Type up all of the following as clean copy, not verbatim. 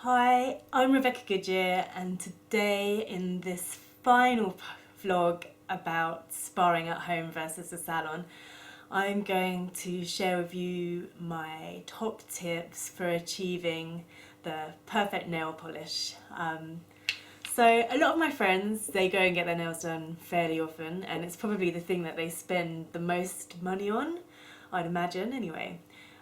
Hi, I'm Rebecca Goodyear, and today in this final vlog about sparring at home versus the salon, I'm going to share with you my top tips for achieving the perfect nail polish. So a lot of my friends, they go and get their nails done fairly often, and it's probably the thing that they spend the most money on, I'd imagine anyway.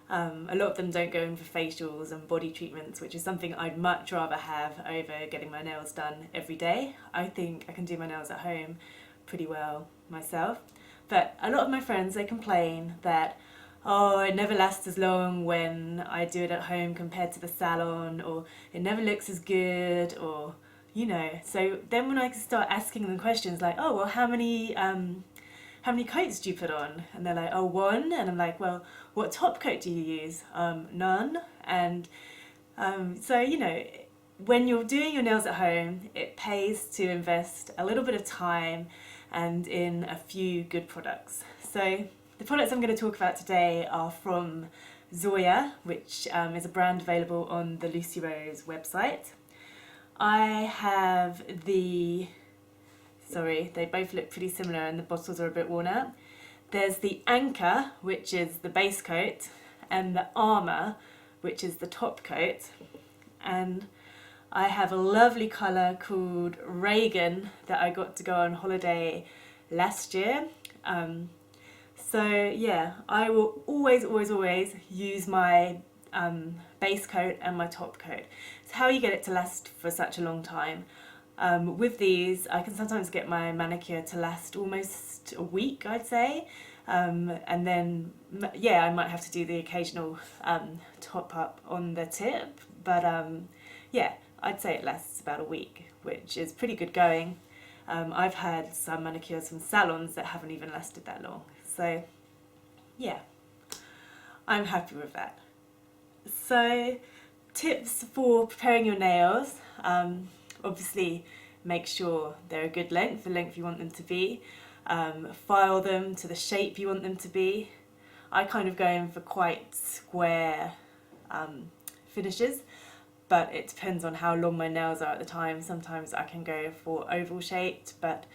A lot of them don't go in for facials and body treatments, which is something I'd much rather have over getting my nails done every day. I think I can do my nails at home pretty well myself. But a lot of my friends, they complain that, oh, it never lasts as long when I do it at home compared to the salon, or it never looks as good, or, you know. So then when I start asking them questions like, oh, well, how many coats do you put on? And they're like, oh, one. And I'm like, well, what top coat do you use? None. And so, you know, when you're doing your nails at home, it pays to invest a little bit of time and in a few good products. So the products I'm going to talk about today are from Zoya, which is a brand available on the Lucy Rose website. I have sorry, they both look pretty similar and the bottles are a bit worn out. There's the Anchor, which is the base coat, and the Armour, which is the top coat. And I have a lovely colour called Reagan that I got to go on holiday last year. So yeah, I will always use my base coat and my top coat. It's how you get it to last for such a long time. With these, I can sometimes get my manicure to last almost a week, I'd say. And then, yeah, I might have to do the occasional top up on the tip. But yeah, I'd say it lasts about a week, which is pretty good going. I've had some manicures from salons that haven't even lasted that long. So yeah, I'm happy with that. So tips for preparing your nails. Obviously make sure they're a good length, the length you want them to be. File them to the shape you want them to be. I kind of go in for quite square finishes, but it depends on how long my nails are at the time. Sometimes I can go for oval shaped, but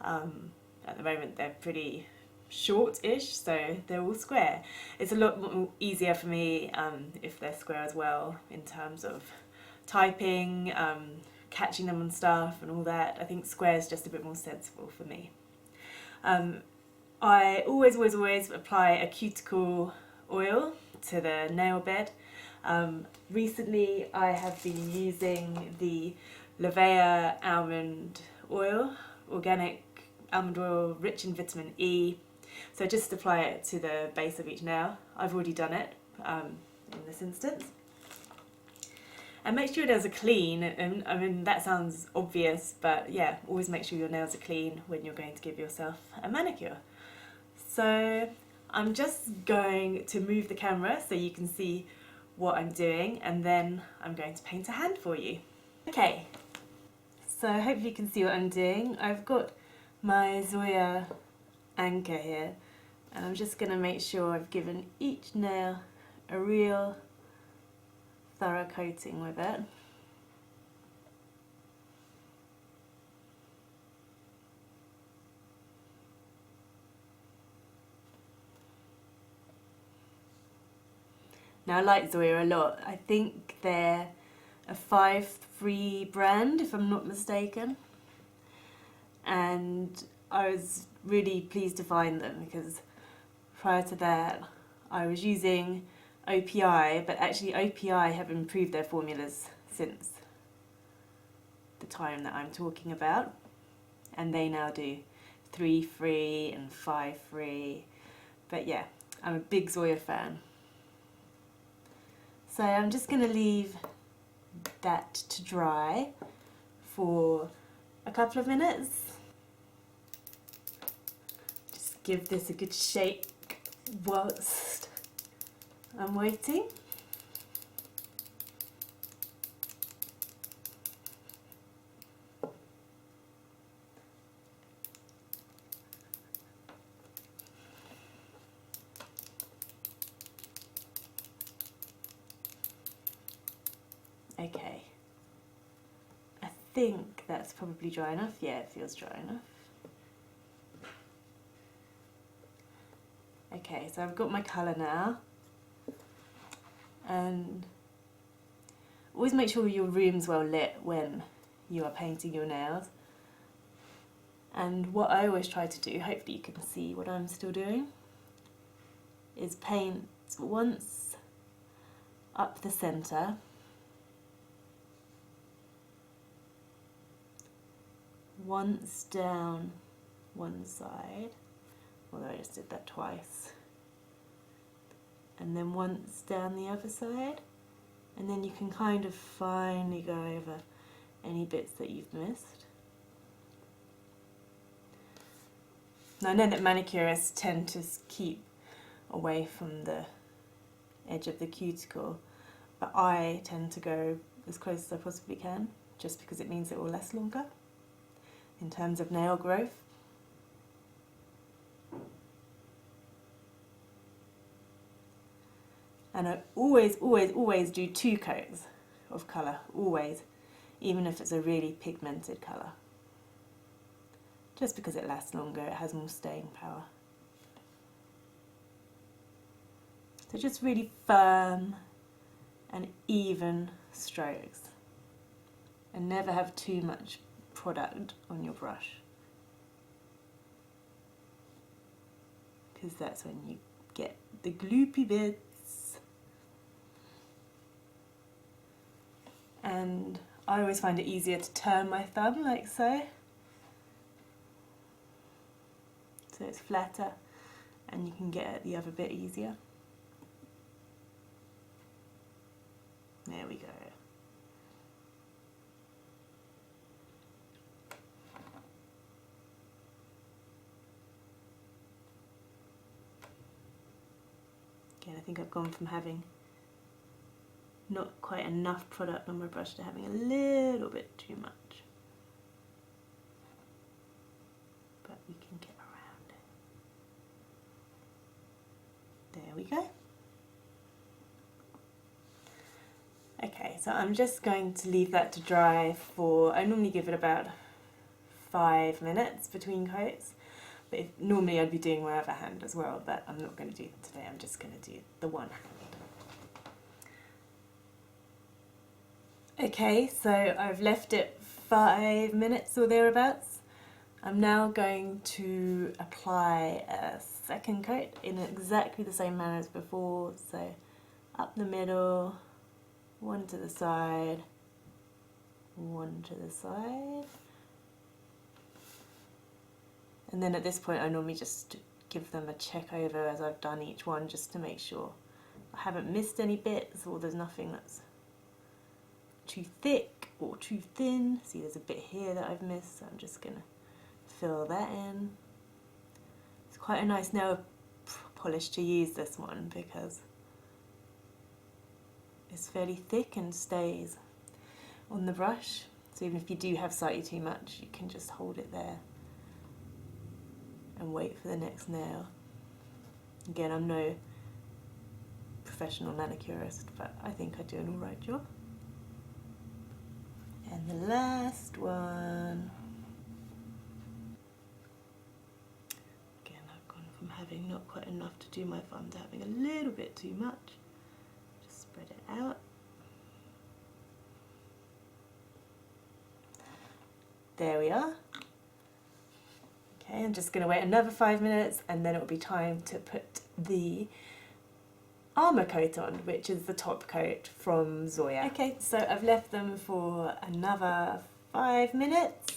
at the moment they're pretty short-ish, so they're all square. It's a lot more easier for me if they're square as well, in terms of typing, catching them on stuff and all that. I think square is just a bit more sensible for me. I always apply a cuticle oil to the nail bed. Recently I have been using the Lavea almond oil, organic almond oil rich in vitamin E. So just apply it to the base of each nail. I've already done it in this instance. And make sure your nails are clean. And I mean, that sounds obvious, but yeah, always make sure your nails are clean when you're going to give yourself a manicure. So I'm just going to move the camera so you can see what I'm doing, and then I'm going to paint a hand for you. Okay, so hopefully you can see what I'm doing. I've got my Zoya Anchor here, and I'm just going to make sure I've given each nail a real thorough coating with it. Now I like Zoya a lot. I think they're a 5-3 brand if I'm not mistaken, and I was really pleased to find them because prior to that I was using OPI, but actually OPI have improved their formulas since the time that I'm talking about, and they now do 3-3 and 5-3. But yeah, I'm a big Zoya fan. So I'm just going to leave that to dry for a couple of minutes. Just give this a good shake whilst I'm waiting. Okay, think that's probably dry enough. Yeah, it feels dry enough. Okay, so I've got my colour now, and always make sure your room's well lit when you are painting your nails. And what I always try to do, hopefully you can see what I'm still doing, is paint once up the centre, once down one side, although I just did that twice, and then once down the other side, and then you can kind of finally go over any bits that you've missed. Now I know that manicurists tend to keep away from the edge of the cuticle, but I tend to go as close as I possibly can, just because it means it will last longer in terms of nail growth. And I always do 2 coats of colour, always, even if it's a really pigmented colour. Just because it lasts longer, it has more staying power. So just really firm and even strokes, and never have too much product on your brush, because that's when you get the gloopy bits. And I always find it easier to turn my thumb like so, so it's flatter and you can get at the other bit easier. There we go. Again, I think I've gone from having not quite enough product on my brush to having a little bit too much. But we can get around it. There we go. Okay, so I'm just going to leave that to dry for, I normally give it about 5 minutes between coats, but normally I'd be doing my other hand as well, but I'm not going to do it today, I'm just going to do the one hand. Okay, so I've left it 5 minutes or thereabouts. I'm now going to apply a second coat in exactly the same manner as before, so up the middle, one to the side, one to the side. And then at this point I normally just give them a check over as I've done each one, just to make sure I haven't missed any bits or there's nothing that's too thick or too thin. See, there's a bit here that I've missed, so I'm just going to fill that in. It's quite a nice nail polish to use, this one, because it's fairly thick and stays on the brush, so even if you do have slightly too much, you can just hold it there and wait for the next nail. Again, I'm no professional manicurist, but I think I do an alright job. And the last one. Again, I've gone from having not quite enough to do my thumb to having a little bit too much. Just spread it out. There we are. Okay, I'm just going to wait another 5 minutes and then it will be time to put the armour coat on, which is the top coat from Zoya. Okay, so I've left them for another 5 minutes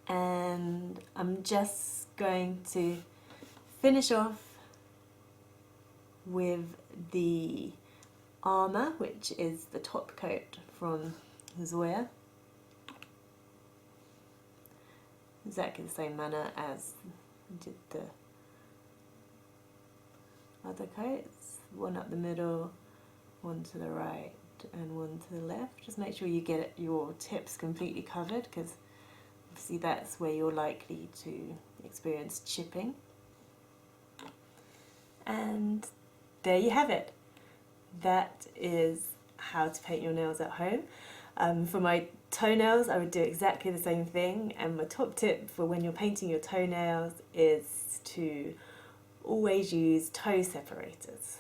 and I'm just going to finish off with the armour, which is the top coat from Zoya. Exactly the same manner as I did the other coats, one up the middle, one to the right and one to the left. Just make sure you get your tips completely covered, because obviously that's where you're likely to experience chipping. And there you have it. That is how to paint your nails at home. For my Toenails, I would do exactly the same thing, and my top tip for when you're painting your toenails is to always use toe separators.